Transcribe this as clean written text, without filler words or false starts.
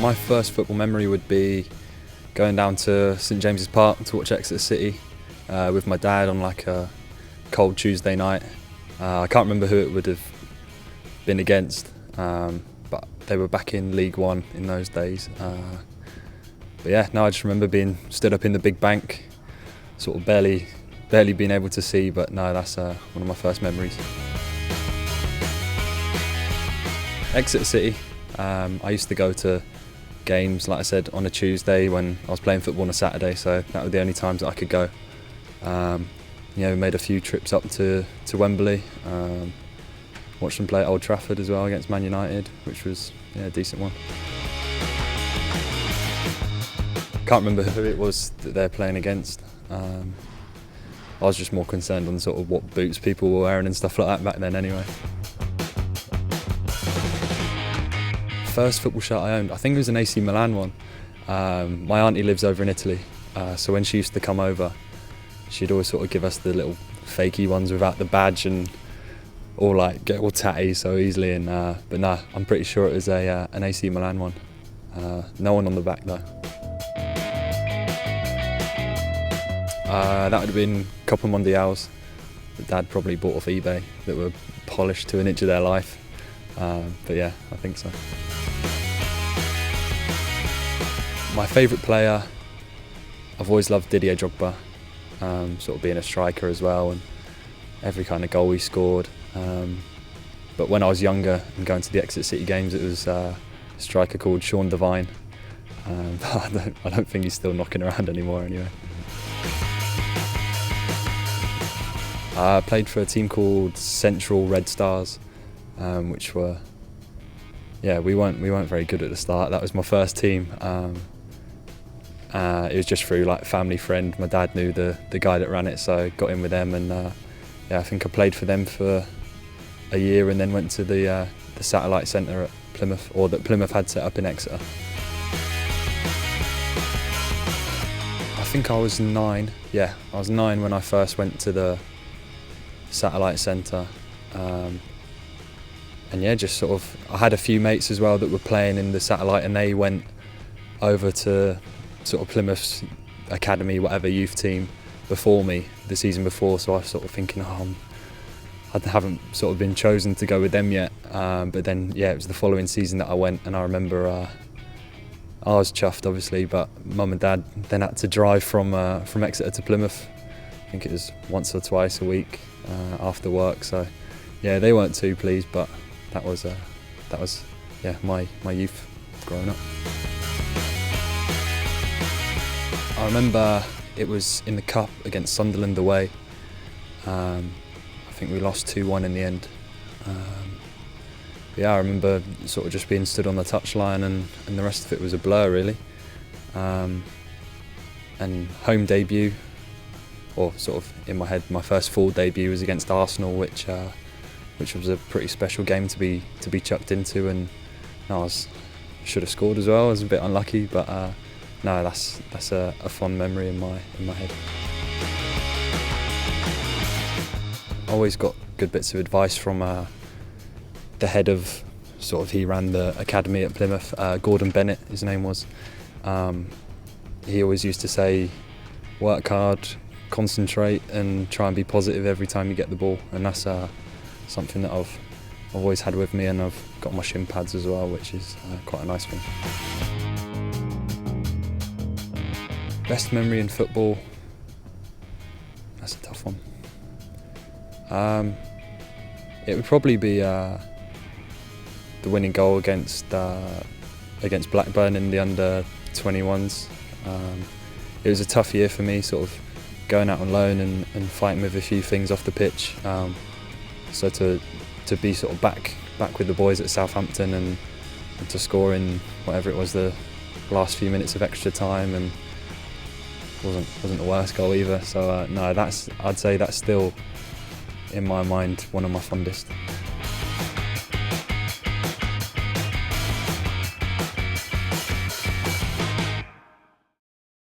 My first football memory would be going down to St James's Park to watch Exeter City with my dad on like a cold Tuesday night. I can't remember who it would have been against, but they were back in League One in those days. But yeah, no, I just remember being stood up in the big bank, sort of barely being able to see, but no, that's one of my first memories. Exeter City, I used to go to games, like I said, on a Tuesday when I was playing football on a Saturday, so that were the only times that I could go. We made a few trips up to Wembley, watched them play at Old Trafford as well against Man United, which was a decent one. Can't remember who it was that they're playing against. I was just more concerned on sort of what boots people were wearing and stuff like that back then anyway. First football shirt I owned, I think it was an AC Milan one. My auntie lives over in Italy, so when she used to come over, she'd always sort of give us the little fakey ones without the badge and all like get all tatty so easily. And but no, I'm pretty sure it was an AC Milan one. No one on the back though. That would have been a couple of Mondials that Dad probably bought off eBay that were polished to an inch of their life. But yeah, I think so. My favourite player, I've always loved Didier Drogba, sort of being a striker as well, and every kind of goal he scored. But when I was younger and going to the Exeter City games, it was a striker called Sean Devine. I don't think he's still knocking around anymore anyway. I played for a team called Central Red Stars, which were, we weren't very good at the start. That was my first team. It was just through like a family friend. My dad knew the guy that ran it, so I got in with them, and I think I played for them for a year, and then went to the satellite centre at Plymouth, or that Plymouth had set up in Exeter. I think I was 9. Yeah, I was 9 when I first went to the satellite centre. And just sort of, I had a few mates as well that were playing in the satellite, and they went over to sort of Plymouth's academy, whatever, youth team before me, the season before, so I was sort of thinking, I haven't sort of been chosen to go with them yet. But then, it was the following season that I went, and I remember I was chuffed, obviously, but Mum and Dad then had to drive from Exeter to Plymouth. I think it was once or twice a week after work, so they weren't too pleased, but that was my youth growing up. I remember it was in the cup against Sunderland away. I think we lost 2-1 in the end. I remember sort of just being stood on the touchline, and the rest of it was a blur really. And home debut, or sort of in my head, my first full debut was against Arsenal, which was a pretty special game to be chucked into, and I should have scored as well. I was a bit unlucky, but no, that's a fond memory in my head. I always got good bits of advice from the head of he ran the academy at Plymouth, Gordon Bennett, his name was. He always used to say, work hard, concentrate, and try and be positive every time you get the ball, and that's something that I've always had with me, and I've got my shin pads as well, which is quite a nice thing. Best memory in football, that's a tough one. It would probably be the winning goal against Blackburn in the under-21s. It was a tough year for me, sort of going out on loan and fighting with a few things off the pitch. So to be sort of back with the boys at Southampton and to score in whatever it was, the last few minutes of extra time, and wasn't the worst goal either. So no, I'd say that's still in my mind one of my fondest.